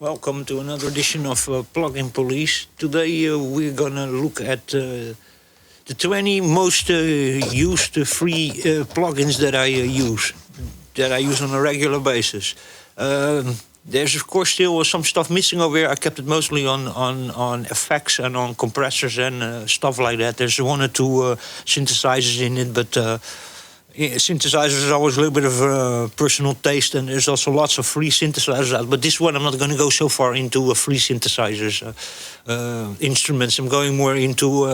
Welcome to another edition of Plugin Police. Today we're gonna look at the 20 most used free plugins that I use on a regular basis. There's of course still some stuff missing over here. I kept it mostly on effects and on compressors and stuff like that. There's one or two synthesizers in it, but synthesizers is always a little bit of personal taste, and there's also lots of free synthesizers out. But this one, I'm not going to go so far into free synthesizers instruments. I'm going more into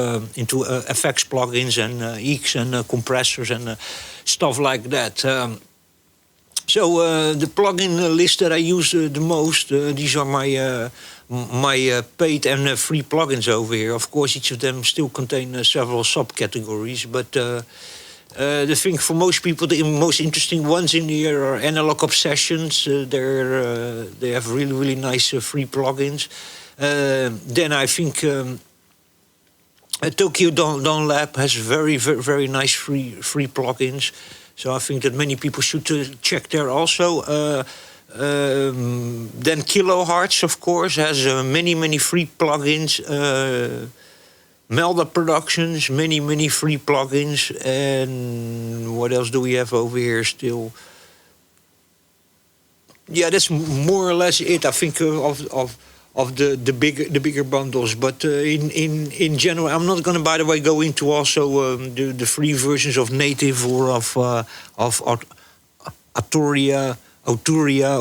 effects plugins and EECs and compressors and stuff like that. So the plugin list that I use the most, these are my paid and free plugins over here. Of course, each of them still contain several subcategories, but the thing for most people, the most interesting ones in here are Analog Obsessions. They have really nice free plugins. Then I think Tokyo Dawn Lab has very nice free plugins. So I think that many people should check there also. Then Kilohertz, of course, has many free plugins. Melda Productions, many free plugins. And what else do we have over here still? Yeah, that's more or less it. I think of the bigger bundles. But in general, I'm not going to, by the way, go into also the free versions of Native or of Arturia,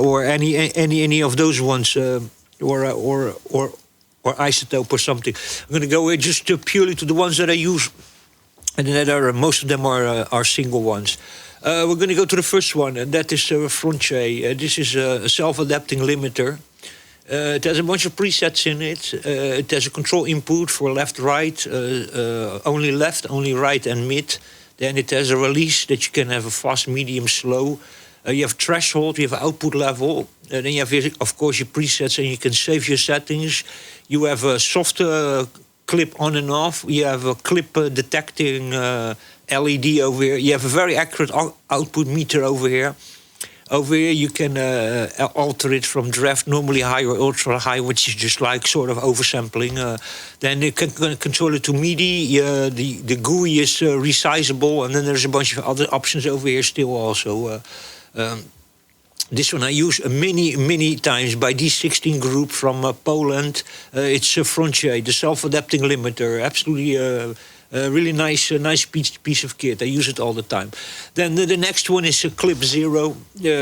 or any of those ones, or Isotope or something. I'm going to go just purely to the ones that I use, and that are most of them are single ones. We're going to go to the first one, and that is Frontier. This is a self-adapting limiter. It has a bunch of presets in it. It has a control input for left, right, only left, only right, and mid. Then it has a release that you can have a fast, medium, slow. You have threshold, you have output level. Then you have, of course, your presets, and you can save your settings. You have a soft clip on and off. You have a clip detecting LED over here. You have a very accurate output meter over here. Over here, you can alter it from draft, normally high or ultra high, which is just like sort of oversampling. Then you can control it to MIDI. The GUI is resizable, and then there's a bunch of other options over here still also. This one I use many times by D16 group from Poland. It's Frontier, the self-adapting limiter. Absolutely really nice piece of kit. I use it all the time. Then the next one is Clip Zero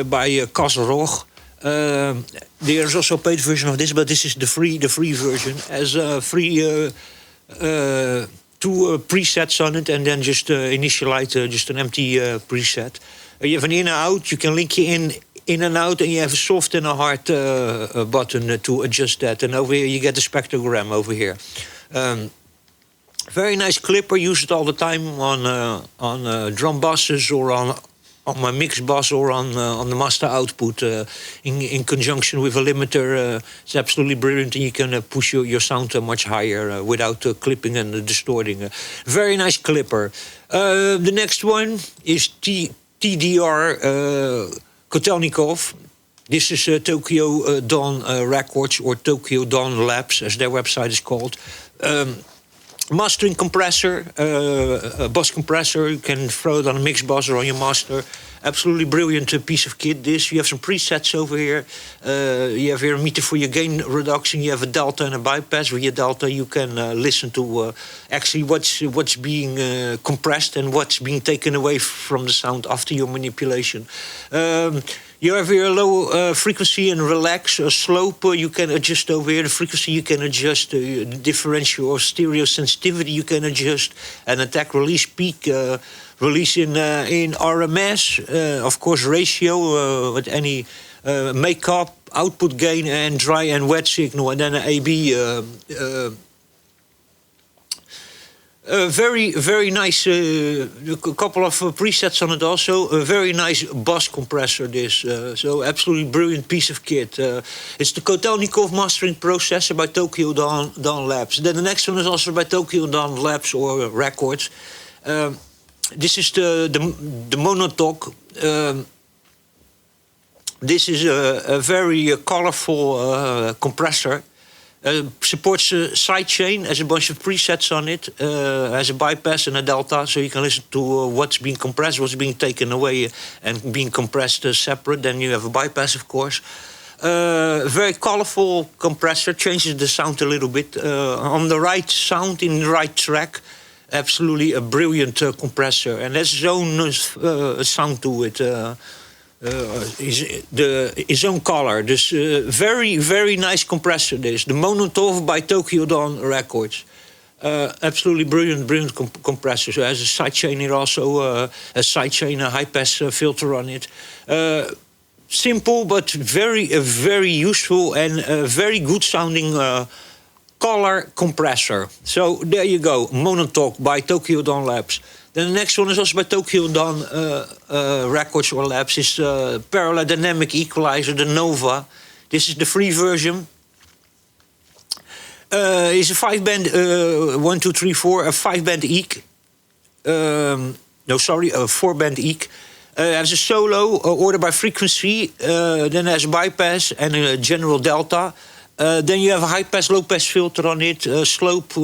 by Kasrog. There's also a paid version of this, but this is the free version. As free two presets on it, and then just initialize just an empty preset. You have an in and out. You can link you in and out, and you have a soft and a hard button to adjust that. And over here you get the spectrogram over here. Very nice clipper. Use it all the time on drum buses or on my mix bus or on the master output in conjunction with a limiter. It's absolutely brilliant, and you can push your sound much higher without clipping and distorting. Very nice clipper. The next one is TDR Kotelnikov. This is Tokyo Dawn Records, or Tokyo Dawn Labs, as their website is called. Mastering compressor, a bus compressor. You can throw it on a mix bus or on your master. Absolutely brilliant piece of kit. This, you have some presets over here. You have here a meter for your gain reduction. You have a delta and a bypass. With your delta, you can listen to actually what's being compressed and what's being taken away from the sound after your manipulation. You have here a low frequency and relax, a slope. You can adjust over here. The frequency you can adjust, the differential or stereo sensitivity you can adjust, and attack release peak, release in RMS, of course ratio with any makeup, output gain, and dry and wet signal, and then an AB. Very nice, a couple of presets on it also. A very nice bus compressor, this. So absolutely brilliant piece of kit. It's the Kotelnikov mastering processor by Tokyo Dawn Labs. Then the next one is also by Tokyo Dawn Labs or Records. This is the Monotok. This is a very colorful compressor. Supports a sidechain, has a bunch of presets on it, has a bypass and a delta, so you can listen to what's being compressed, what's being taken away, and being compressed separate. Then you have a bypass, of course. Very colorful compressor, changes the sound a little bit. On the right sound, in the right track, absolutely a brilliant compressor. And has its own sound to it. His own color. Dus very, very nice compressor this. The Monotov by Tokyo Dawn Records. Absolutely brilliant compressor. So it has a sidechain here also, a sidechain, a high-pass filter on it. Simple, but very useful and very good-sounding color compressor. So there you go, Monotalk by Tokyo Dawn Labs. Then the next one is also by Tokyo Dawn Records or Labs. Is Parallel Dynamic Equalizer, the Nova. This is the free version. It's a 5-band, 1, 2, 3, 4, a 5-band EQ. No, sorry, a 4-band EQ. Has a solo, order by frequency. Then has a bypass and a general delta. Then you have a high-pass, low-pass filter on it, slope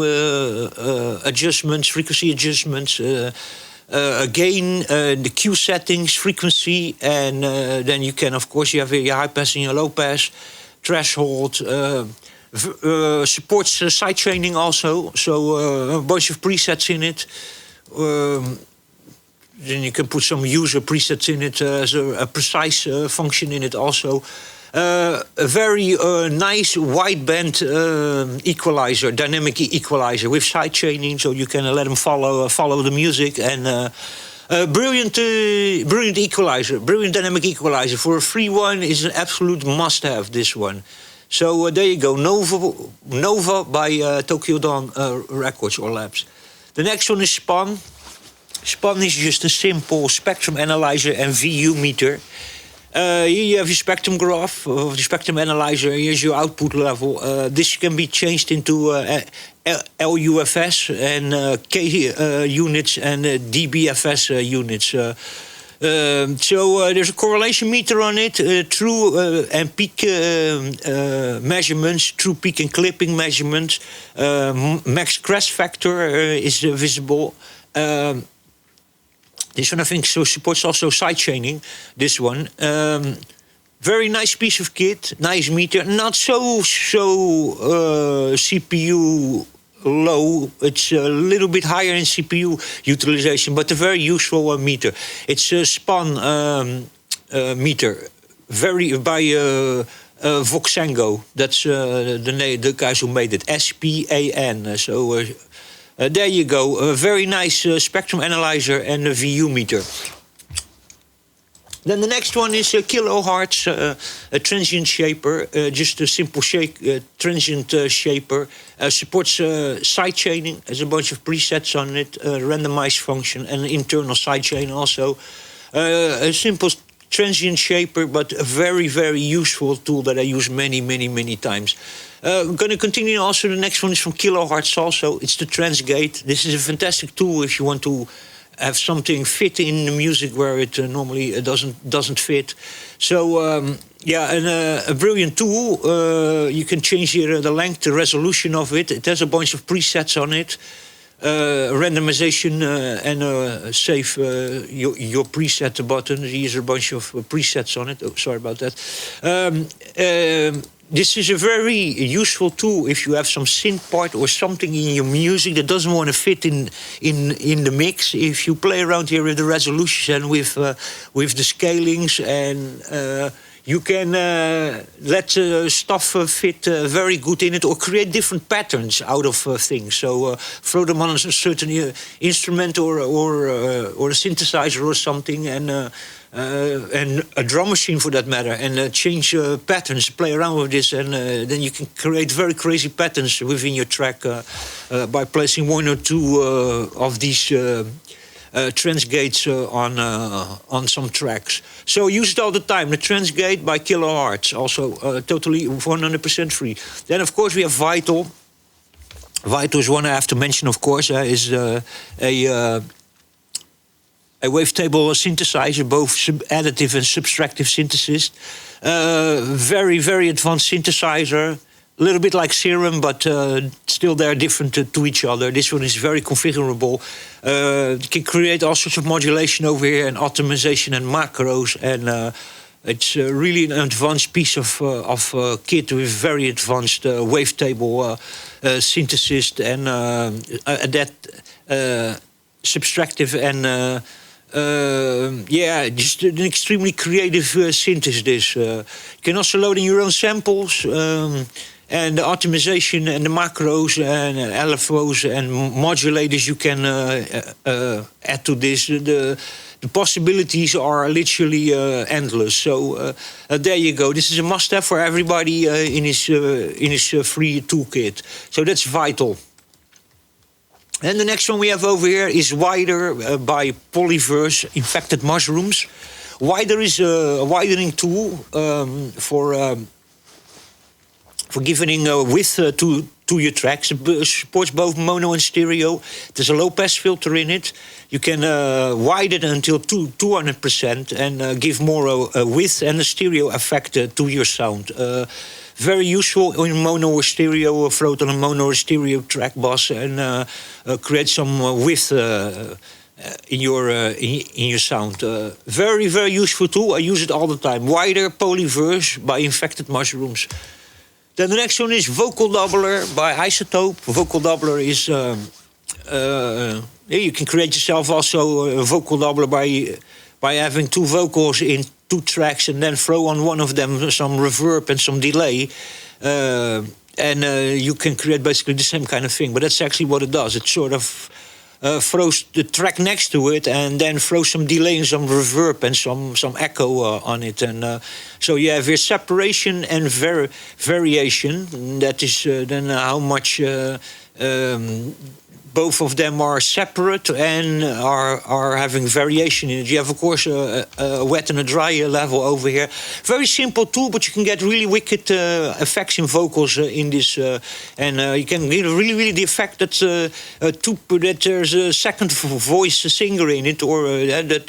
adjustments, frequency adjustments, gain, the Q settings, frequency, and then you can, of course, you have your high-pass and your low-pass, threshold, supports sidechaining also, so a bunch of presets in it. Then you can put some user presets in it, as a precise function in it also. A very nice wideband equalizer, dynamic equalizer with sidechaining, so you can let them follow the music. And brilliant equalizer, brilliant dynamic equalizer. For a free one is an absolute must-have, this one. So there you go, Nova by Tokyo Dawn Records or Labs. The next one is Span. Span is just a simple spectrum analyzer and VU meter. Here you have your spectrum graph of the spectrum analyzer. Here's your output level. This can be changed into LUFS and K units and DBFS units. So there's a correlation meter on it, true and peak measurements, true peak and clipping measurements. Max crest factor is visible. This one, I think, so supports also sidechaining. This one, very nice piece of kit, nice meter, not so CPU low. It's a little bit higher in CPU utilization, but a very useful meter. It's a Span meter, very by Voxengo. That's the guys who made it. SPAN. So. There you go, a very nice spectrum analyzer and a VU meter. Then the next one is Kilohertz, a transient shaper, just a simple transient shaper. Supports sidechaining, has a bunch of presets on it, randomized function, and an internal sidechain also. A simple transient shaper, but a very useful tool that I use many times. We're going to continue also. The next one is from Kilohertz also. It's the Transgate. This is a fantastic tool if you want to have something fit in the music where it normally doesn't fit. So yeah, and a brilliant tool. You can change here the length, the resolution of it. It has a bunch of presets on it. Randomization and save your preset button. Here's a bunch of presets on it. Oh, sorry about that. This is a very useful tool if you have some synth part or something in your music that doesn't want to fit in the mix. If you play around here with the resolution and with the scalings, and you can let stuff fit very good in it, or create different patterns out of things. So throw them on a certain instrument or a synthesizer or something, and a drum machine for that matter, and change patterns, play around with this, and then you can create very crazy patterns within your track by placing one or two of these Transgates on some tracks. So use it all the time. The Transgate by Kilohertz, also totally 100% free. Then of course we have Vital. Vital is one I have to mention, of course, is a a wavetable synthesizer, both additive and subtractive synthesis. Very, very advanced synthesizer. A little bit like Serum, but still they're different to each other. This one is very configurable. You can create all sorts of modulation over here and optimization and macros. And it's really an advanced piece of kit with very advanced wavetable synthesis and that subtractive and yeah, just an extremely creative synthesis. You can also load in your own samples. And the optimization and the macros and LFOs and modulators you can add to this. The possibilities are literally endless. So there you go. This is a must-have for everybody in his free toolkit. So that's vital. And the next one we have over here is Wider by Polyverse Infected Mushrooms. Wider is a widening tool for giving width to your tracks. It supports both mono and stereo. There's a low-pass filter in it. You can widen it until 200% and give more width and a stereo effect to your sound. Very useful in mono or stereo, throw it on a mono or stereo track bus and create some width in your sound. Very, very useful tool. I use it all the time. Wider Polyverse by Infected Mushrooms. Then the next one is Vocal Doubler by Isotope. Vocal Doubler is you can create yourself also a vocal doubler by having two vocals in two tracks and then throw on one of them some reverb and some delay. And you can create basically the same kind of thing. But that's actually what it does. It sort of throws the track next to it and then throws some delay and some reverb and some echo on it. And so you have here separation and variation. That is then how much both of them are separate and are having variation in it. You have, of course, a wet and a dry level over here. Very simple tool, but you can get really wicked effects in vocals in this. And you can get really the effect that there's a second voice singer in it, or that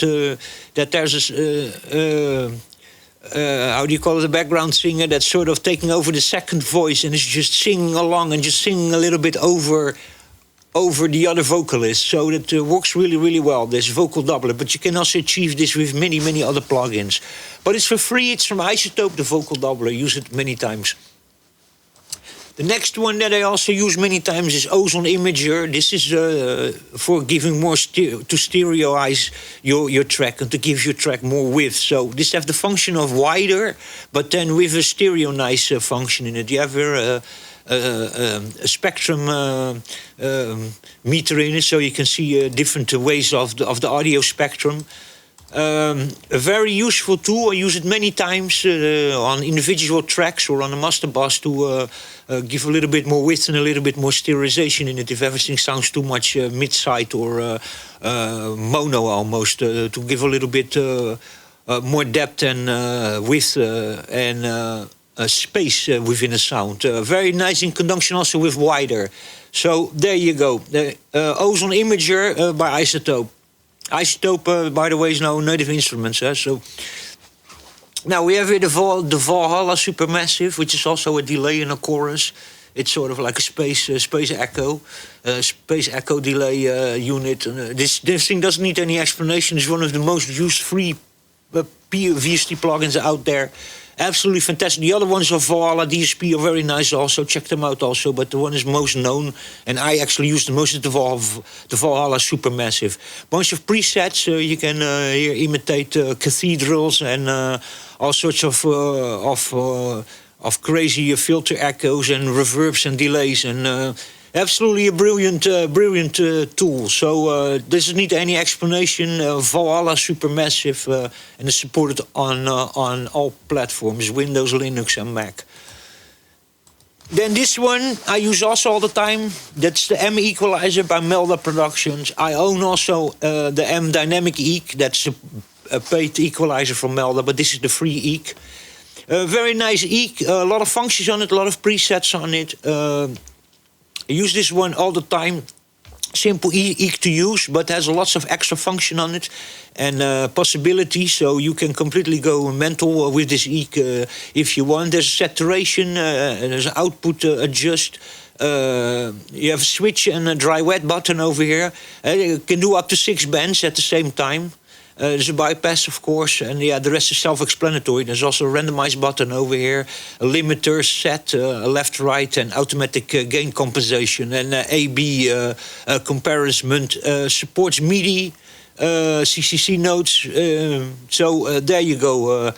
there's a... how do you call it, a background singer that's sort of taking over the second voice and is just singing along and just singing a little bit over the other vocalist. So that works really well, this vocal doubler. But you can also achieve this with many other plugins. But it's for free. It's from Isotope, the vocal doubler. Use it many times. The next one that I also use many times is Ozone Imager. This is for giving more to stereoize your track and to give your track more width. So this has the function of wider, but then with a stereo nice function in it. You have here a spectrum meter in it, so you can see different ways of the audio spectrum. A very useful tool. I use it many times on individual tracks or on a master bus to give a little bit more width and a little bit more stereoization in it if everything sounds too much mid-side or mono almost, to give a little bit more depth and width and space within a sound. Very nice in conjunction also with Wider. So there you go. The Ozone Imager by Isotope. Isotope, by the way, is now Native Instruments. So now we have here the Valhalla Supermassive, which is also a delay in a chorus. It's sort of like a space echo delay unit. This thing doesn't need any explanation. It's one of the most used free VST plugins out there. Absolutely fantastic. The other ones of Valhalla DSP are very nice also. Check them out also. But the one is most known, and I actually use the most of the Valhalla Supermassive. Bunch of presets. You can here imitate cathedrals and all sorts of crazy filter echoes and reverbs and delays and. Absolutely a brilliant tool. So doesn't need any explanation. Valhalla Supermassive and is supported on all platforms: Windows, Linux, and Mac. Then this one I use also all the time. That's the M Equalizer by Melda Productions. I own also the M Dynamic EQ. That's a paid equalizer from Melda, but this is the free EQ. Very nice EQ. A lot of functions on it. A lot of presets on it. I use this one all the time. simple, easy to use, but has lots of extra function on it and possibilities. So you can completely go mental with this if you want. There's saturation, there's an output adjust. You have a switch and a dry wet button over here. You can do up to 6 bands at the same time. There's a bypass, of course, and yeah, the rest is self-explanatory. There's also a randomize button over here, a limiter set, a left, right, and automatic gain compensation, and A/B comparison. Supports MIDI, CCC notes. So there you go.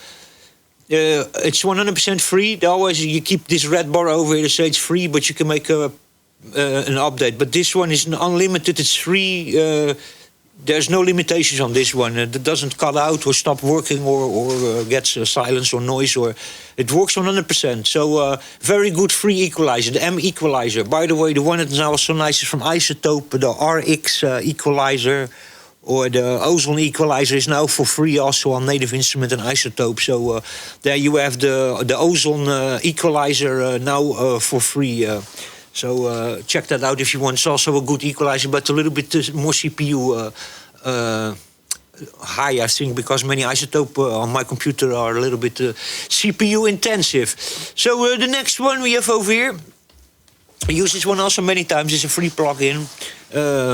It's 100% free. Always you keep this red bar over here to say it's free, but you can make an update. But this one is unlimited. It's free. There's no limitations on this one. It doesn't cut out or stop working or gets silence or noise. Or it works 100%. So very good free equalizer, the M equalizer. By the way, the one that's now so nice is from Isotope, the RX equalizer. Or the Ozone equalizer is now for free also on Native Instrument and Isotope. So there you have the Ozone equalizer now for free. So check that out if you want. It's also a good equalizer, but a little bit more CPU high, I think, because many Isotope on my computer are a little bit CPU intensive. So the next one we have over here, I use this one also many times. It's a free plugin.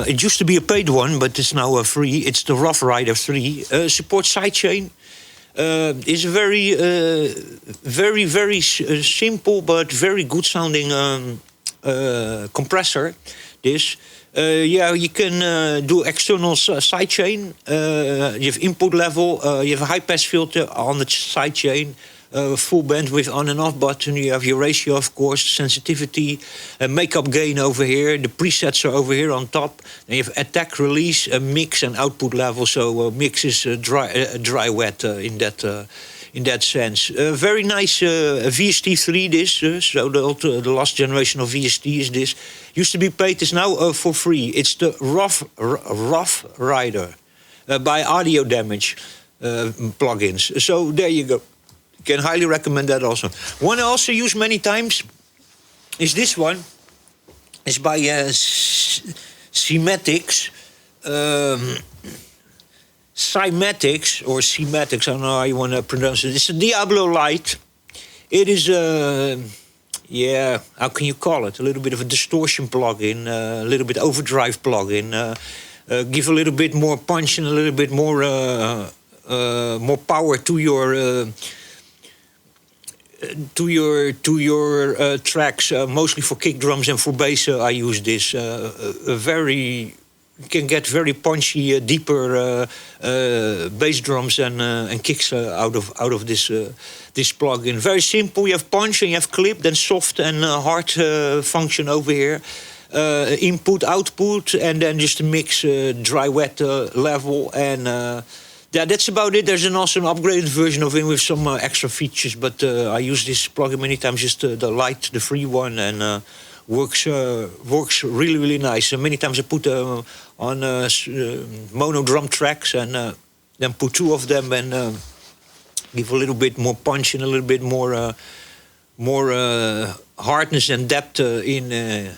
It used to be a paid one, but it's now free. It's the Rough Rider 3. Supports sidechain. It's a very simple but very good sounding compressor. This, yeah, you can do external sidechain. You have input level. You have a high pass filter on the sidechain. Full bandwidth on and off button. You have your ratio, of course, sensitivity, makeup gain over here. The presets are over here on top. Then you have attack, release, mix, and output level. So mix is dry, wet in that sense. Very nice VST3 this. So the last generation of VST is this. Used to be paid, is now for free. It's the Rough Rider by Audio Damage plugins. So there you go. Can highly recommend that also. One I also use many times is this one. It's by Cymatics. Cymatics, or Cymatics, I don't know how you want to pronounce it. It's a Diablo Lite. It is yeah, how can you call it? A little bit of a distortion plugin, a little bit overdrive plugin. Give a little bit more punch and a little bit more power to your tracks, mostly for kick drums and for bass. I use this. Can get very punchy, deeper bass drums and kicks out of this plugin. Very simple. You have punch and you have clip, then soft and hard function over here. Input, output, and then just a mix, dry, wet level and. Yeah, that's about it. There's also an upgraded version of it with some extra features, but I use this plugin many times, just the light, the free one, and works really nice. And many times I put on mono drum tracks and then put 2 of them and give a little bit more punch and a little bit more hardness and depth in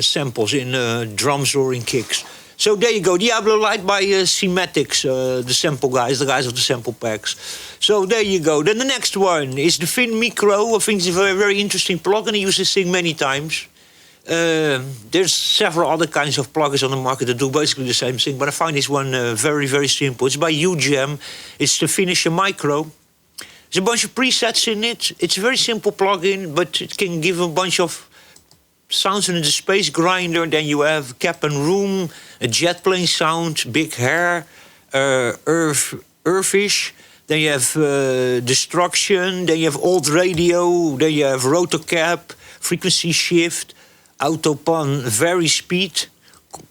samples, in drums or in kicks. So there you go, Diablo Lite by Cymatics, the sample guys, the guys of the sample packs. So there you go. Then the next one is the Fin Micro. I think it's a very interesting plugin. I use this thing many times. There's several other kinds of plugins on the market that do basically the same thing, but I find this one very simple. It's by UGM. It's the Finisher Micro. There's a bunch of presets in it. It's a very simple plugin, but it can give a bunch of sounds in the Space Grinder. Then you have Cap and Room, a jet plane sound, Big Hair, Earthish. Then you have Destruction. Then you have Old Radio. Then you have Rotor Cap, Frequency Shift, Autopan, Very Speed,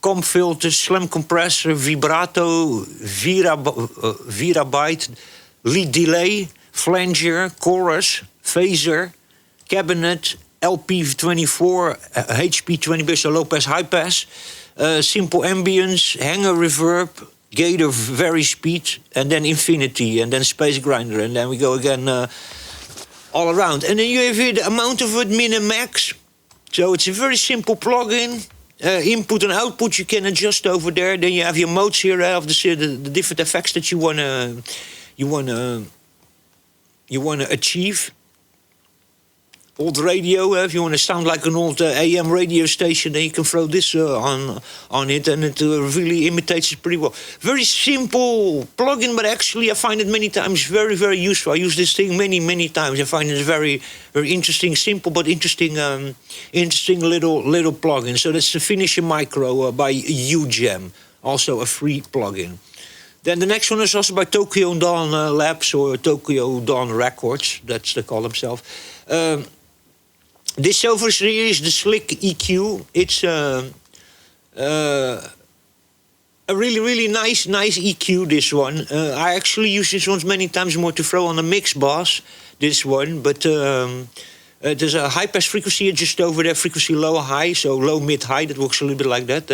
Comp Filter, Slam Compressor, Vibrato, Virabyte, Lead Delay, Flanger, Chorus, Phaser, Cabinet, LP24, HP20 bass, low pass, high pass, simple ambience, hanger reverb, gator, very speed, and then infinity, and then Space Grinder, and then we go again all around. And then you have here the amount of it, min and max. So it's a very simple plugin. input and output you can adjust over there. Then you have your modes here of the different effects that you wanna achieve. Old radio, if you want to sound like an old AM radio station, then you can throw this on it, and it really imitates it pretty well. Very simple plugin, but actually I find it many times very, very useful. I use this thing many times. I find it very, very interesting, simple but interesting, interesting little plugin. So that's the Finisher Micro by UGEM, also a free plugin. Then the next one is also by Tokyo Dawn Labs, or Tokyo Dawn Records. That's they call themselves. This over here is the Slick EQ. It's a really nice EQ, this one. I actually use this one many times more to throw on a mix boss, this one. But there's a high-pass frequency just over there, frequency low-high, so low, mid-high. That works a little bit like that.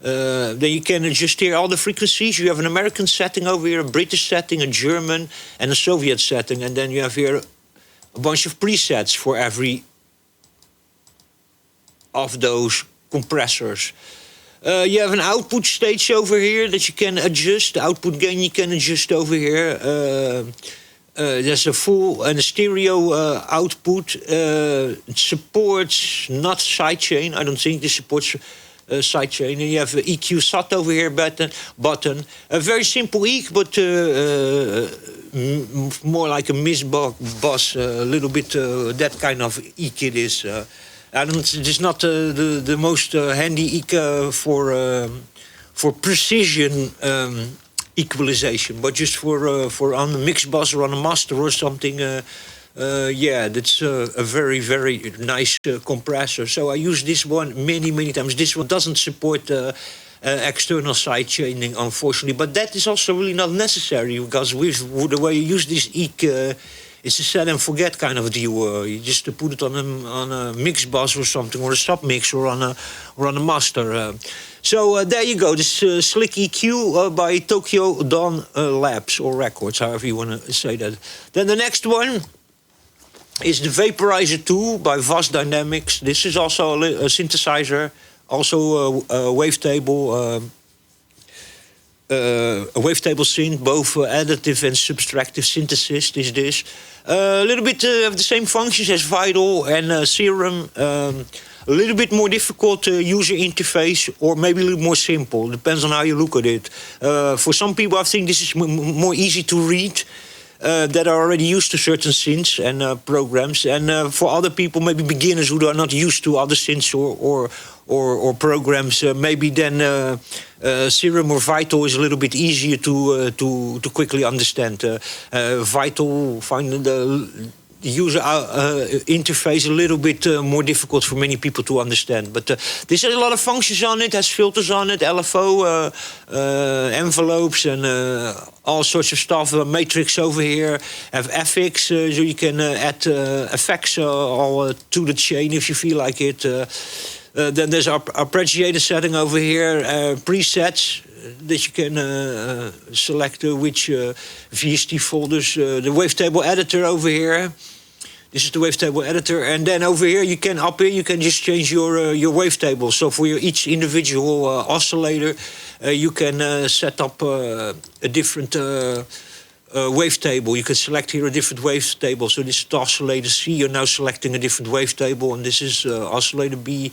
Then you can adjust here all the frequencies. You have an American setting over here, a British setting, a German, and a Soviet setting. And then you have here a bunch of presets for every of those compressors. You have an output stage over here that you can adjust. The output gain you can adjust over here. There's a full and a stereo output. It supports not sidechain. I don't think this supports sidechain. And you have an EQ SAT over here button. A very simple EQ, but more like a miss bus, a little bit that kind of EQ it is. It is not the most handy EQ for precision equalization, but just for on a mix bus or on a master or something. Yeah, that's a very, very nice compressor. So I use this one many times. This one doesn't support external sidechaining, unfortunately, but that is also really not necessary, because with the way you use this EQ, it's a set and forget kind of deal. You just put it on a mix bus or something, or a sub mix, or on a master. So there you go. This Slick EQ by Tokyo Dawn Labs, or Records, however you want to say that. Then the next one is the Vaporizer 2 by VST Dynamics. This is also a synthesizer, also a wavetable. A wavetable synth, both additive and subtractive synthesis is this. A little bit of the same functions as Vital and Serum. A little bit more difficult user interface, or maybe a little more simple. Depends on how you look at it. For some people, I think this is more easy to read. That are already used to certain synths and programs, and for other people, maybe beginners who are not used to other synths or programs, maybe then Serum or Vital is a little bit easier to quickly understand. Vital, find the user interface a little bit more difficult for many people to understand. But this has a lot of functions on it, has filters on it, LFO, envelopes, and all sorts of stuff. Matrix over here, have FX, so you can add effects all to the chain if you feel like it. Then there's our arpeggiator setting over here, presets that you can select which VST folders. The wavetable editor over here. This is the wavetable editor, and then over here you can you can just change your wavetable. So for each individual oscillator, you can set up a different wavetable. You can select here a different wavetable. So this is the oscillator C. You're now selecting a different wavetable, and this is oscillator B.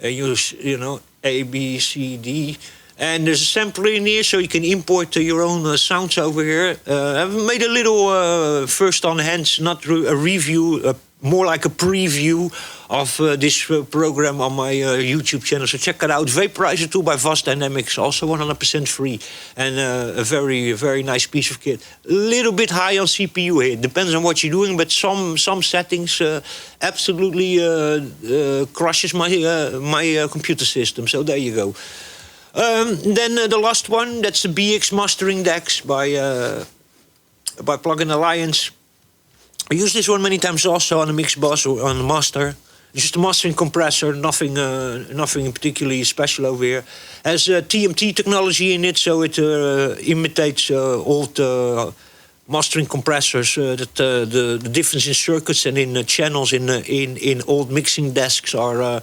You know, A, B, C, D. And there's a sampler in here, so you can import your own sounds over here. I've made a little first on hand, not a review, more like a preview of this program on my YouTube channel. So check it out. Vaporizer 2 by VST Dynamics, also 100% free. And a very, very nice piece of kit. A little bit high on CPU here. Depends on what you're doing, but some settings absolutely crushes my computer system. So there you go. Then the last one, that's the BX Mastering Decks by Plugin Alliance. I use this one many times also on the mix bus or on the master. Just a mastering compressor, nothing particularly special over here. Has TMT technology in it, so it imitates old mastering compressors. That the difference in circuits and in channels in old mixing desks are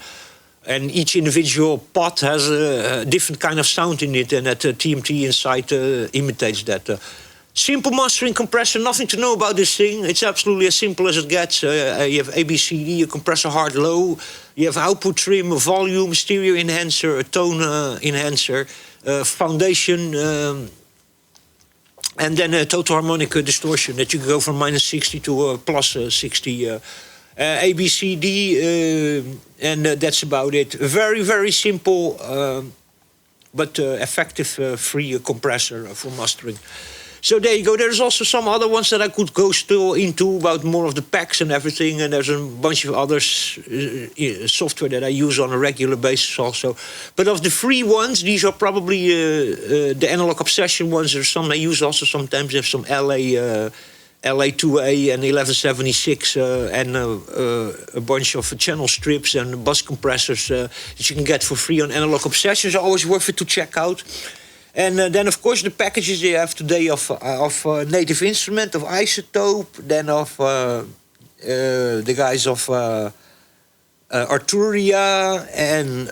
and each individual pot has a different kind of sound in it, and that TMT inside imitates that. Simple mastering compressor, nothing to know about this thing. It's absolutely as simple as it gets. You have ABCD, a compressor hard low. You have output trim, a volume, stereo enhancer, a tone enhancer, foundation, and then a total harmonic distortion that you can go from -60 to +60. ABCD, and that's about it. Very, very simple, but effective free compressor for mastering. So there you go. There's also some other ones that I could go still into about more of the packs and everything. And there's a bunch of other software that I use on a regular basis also. But of the free ones, these are probably the Analog Obsession ones. There's some I use also sometimes. There's some LA2A and 1176 and a bunch of channel strips and bus compressors that you can get for free on Analog Obsessions. Are always worth it to check out. And then, of course, the packages you have today of Native Instrument, of Isotope, then of the guys of Arturia, and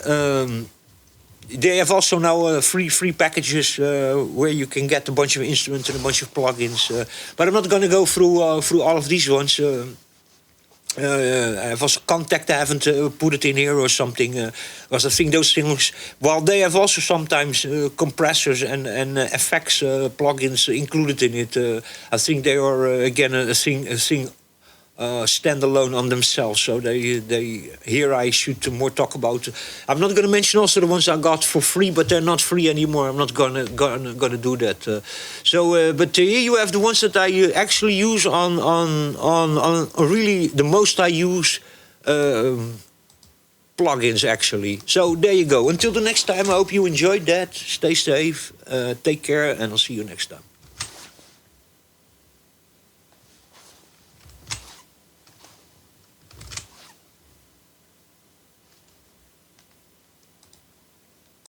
they have also now free packages where you can get a bunch of instruments and a bunch of plugins. But I'm not going to go through all of these ones. I have also Contact. I haven't put it in here or something, because I think those things, while they have also sometimes compressors and effects plugins included in it, I think they are again a thing standalone on themselves. So they here I should more talk about. I'm not going to mention also the ones I got for free, but they're not free anymore. I'm not gonna do that. But here you have the ones that I actually use on really the most I use plugins actually. So there you go. Until the next time, I hope you enjoyed that. Stay safe, take care, and I'll see you next time.